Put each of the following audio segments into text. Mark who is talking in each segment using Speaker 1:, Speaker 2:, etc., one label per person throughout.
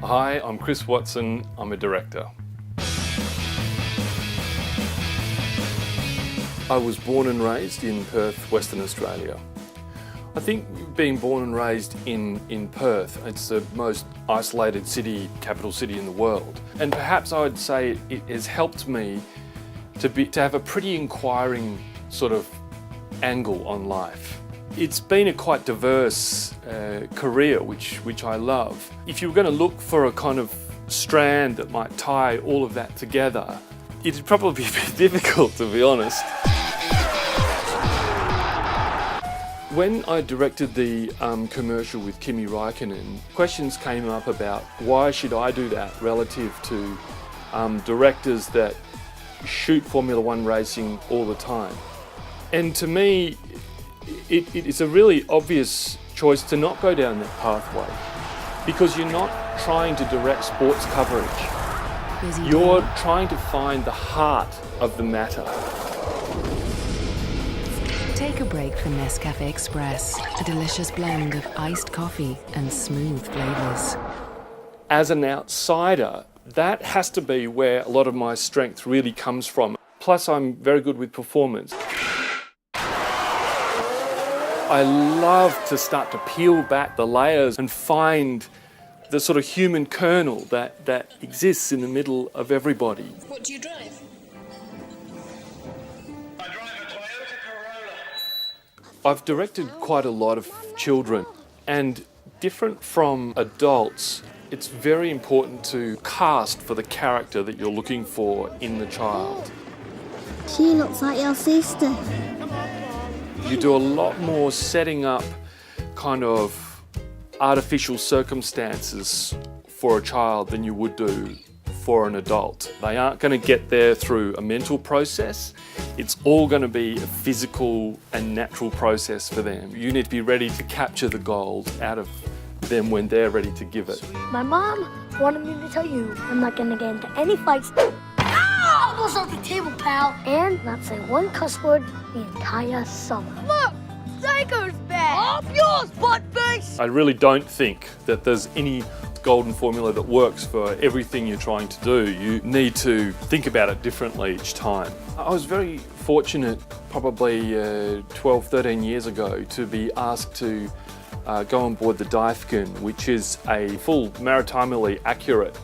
Speaker 1: Hi, I'm Chris Watson. I'm a director. I was born and raised in Perth, Western Australia. I think being born and raised in Perth, it's the most isolated city, capital city in the world. And perhaps I would say it has helped me to have a pretty inquiring sort of angle on life. It's been a quite diverse career, which I love. If you were going to look for a kind of strand that might tie all of that together, it'd probably be a bit difficult, to be honest. When I directed the commercial with Kimi Räikkönen, questions came up about why should I do that relative to directors that shoot Formula One racing all the time. And to me, it's a really obvious choice to not go down that pathway, because you're not trying to direct sports coverage. You're trying to find the heart of the matter.
Speaker 2: Take a break from Nescafe Express, a delicious blend of iced coffee and smooth flavours.
Speaker 1: As an outsider, that has to be where a lot of my strength really comes from. Plus, I'm very good with performance. I love to start to peel back the layers and find the sort of human kernel that exists in the middle of everybody.
Speaker 3: What do you drive?
Speaker 4: I drive a Toyota Corolla.
Speaker 1: I've directed quite a lot of children, and different from adults, it's very important to cast for the character that you're looking for in the child.
Speaker 5: She looks like your sister.
Speaker 1: You do a lot more setting up kind of artificial circumstances for a child than you would do for an adult. They aren't going to get there through a mental process. It's all going to be a physical and natural process for them. You need to be ready to capture the gold out of them when they're ready to give it.
Speaker 5: My mom wanted me to tell you I'm not gonna get into any fights. Almost off the table, pal. And not say one cuss word the entire summer. Look, Psycho's back. Off yours, buttface.
Speaker 1: I really don't think that there's any golden formula that works for everything you're trying to do. You need to think about it differently each time. I was very fortunate probably 12, 13 years ago to be asked to go on board the Dyfken, which is a full maritimely accurate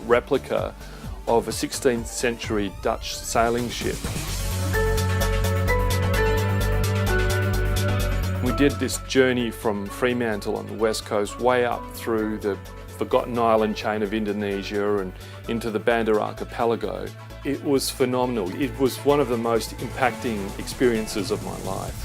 Speaker 1: replica of a 16th century Dutch sailing ship. We did this journey from Fremantle on the west coast way up through the forgotten island chain of Indonesia and into the Banda Archipelago. It was phenomenal. It was one of the most impacting experiences of my life.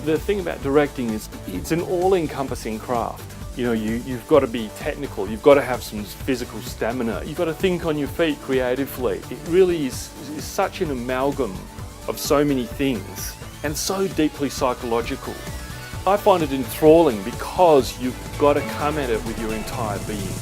Speaker 1: The thing about directing is it's an all-encompassing craft. You know, you've got to be technical, you've got to have some physical stamina, you've got to think on your feet creatively. It really is such an amalgam of so many things and so deeply psychological. I find it enthralling because you've got to come at it with your entire being.